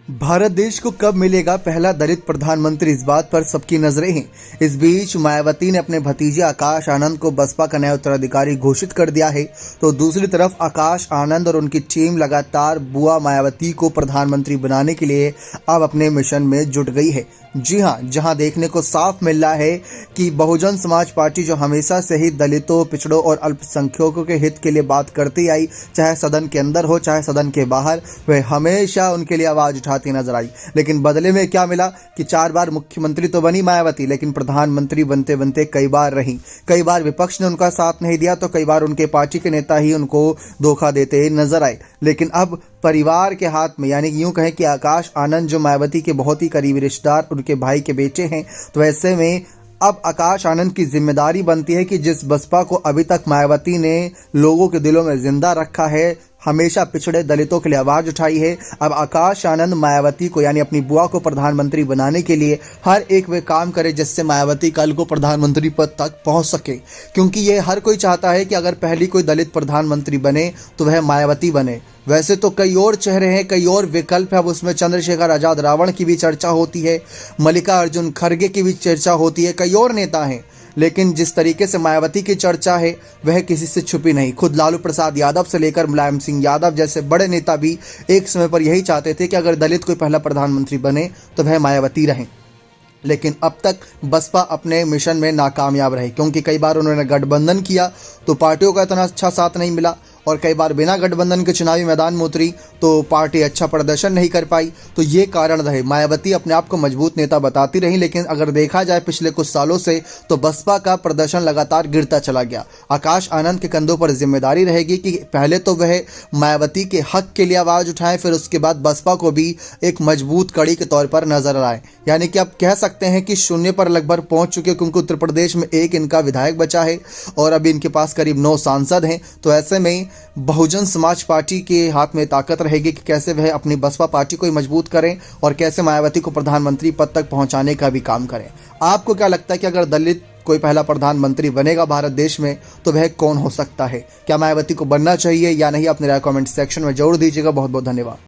भारत देश को कब मिलेगा पहला दलित प्रधानमंत्री, इस बात पर सबकी नजरें हैं। इस बीच मायावती ने अपने भतीजे आकाश आनंद को बसपा का नया उत्तराधिकारी घोषित कर दिया है, तो दूसरी तरफ आकाश आनंद और उनकी टीम लगातार बुआ मायावती को प्रधानमंत्री बनाने के लिए अब अपने मिशन में जुट गई है। जी हां, जहां देखने को साफ मिल रहा है कि बहुजन समाज पार्टी जो हमेशा से ही दलितों, पिछड़ों और अल्पसंख्यकों के हित के लिए बात करती आई, चाहे सदन के अंदर हो चाहे सदन के बाहर, वह हमेशा उनके लिए आवाज उठाती नजर आई। लेकिन बदले में क्या मिला कि 4 बार मुख्यमंत्री तो बनी मायावती, लेकिन प्रधानमंत्री बनते बनते कई बार रही। कई बार विपक्ष ने उनका साथ नहीं दिया, तो कई बार उनके पार्टी के नेता ही उनको धोखा देते नजर आए। लेकिन अब परिवार के हाथ में, यानी यूं कहें कि आकाश आनंद जो मायावती के बहुत ही करीबी रिश्तेदार, उनके भाई के बेटे हैं, तो ऐसे में अब आकाश आनंद की जिम्मेदारी बनती है कि जिस बसपा को अभी तक मायावती ने लोगों के दिलों में जिंदा रखा है, हमेशा पिछड़े दलितों के लिए आवाज उठाई है, अब आकाश आनंद मायावती को यानी अपनी बुआ को प्रधानमंत्री बनाने के लिए हर एक वे काम करे जिससे मायावती कल को प्रधानमंत्री पद तक पहुंच सके। क्योंकि ये हर कोई चाहता है कि अगर पहली कोई दलित प्रधानमंत्री बने तो वह मायावती बने। वैसे तो कई और चेहरे हैं, कई और विकल्प है। अब उसमें चंद्रशेखर आजाद रावण की भी चर्चा होती है, मल्लिकार्जुन खड़गे की भी चर्चा होती है, कई और नेता हैं। लेकिन जिस तरीके से मायावती की चर्चा है वह किसी से छुपी नहीं। खुद लालू प्रसाद यादव से लेकर मुलायम सिंह यादव जैसे बड़े नेता भी एक समय पर यही चाहते थे कि अगर दलित कोई पहला प्रधानमंत्री बने तो वह मायावती रहें। लेकिन अब तक बसपा अपने मिशन में नाकामयाब रही, क्योंकि कई बार उन्होंने गठबंधन किया तो पार्टियों का इतना अच्छा साथ नहीं मिला, और कई बार बिना गठबंधन के चुनावी मैदान में उतरी तो पार्टी अच्छा प्रदर्शन नहीं कर पाई। तो ये कारण रहे। मायावती अपने आप को मजबूत नेता बताती रही, लेकिन अगर देखा जाए पिछले कुछ सालों से तो बसपा का प्रदर्शन लगातार गिरता चला गया। आकाश आनंद के कंधों पर जिम्मेदारी रहेगी कि पहले तो वह मायावती के हक के लिए आवाज उठाएं, फिर उसके बाद बसपा को भी एक मजबूत कड़ी के तौर पर नजर आए। यानी कि आप कह सकते हैं कि शून्य पर लगभग पहुंच चुके, क्योंकि उत्तर प्रदेश में एक इनका विधायक बचा है और अभी इनके पास करीब 9 सांसद हैं। तो ऐसे में बहुजन समाज पार्टी के हाथ में ताकत रहेगी कि कैसे वह अपनी बसपा पार्टी को मजबूत करें और कैसे मायावती को प्रधानमंत्री पद तक पहुंचाने का भी काम करें। आपको क्या लगता है कि अगर दलित कोई पहला प्रधानमंत्री बनेगा भारत देश में तो वह कौन हो सकता है? क्या मायावती को बनना चाहिए या नहीं? अपने राय कमेंट सेक्शन में जरूर दीजिएगा। बहुत बहुत धन्यवाद।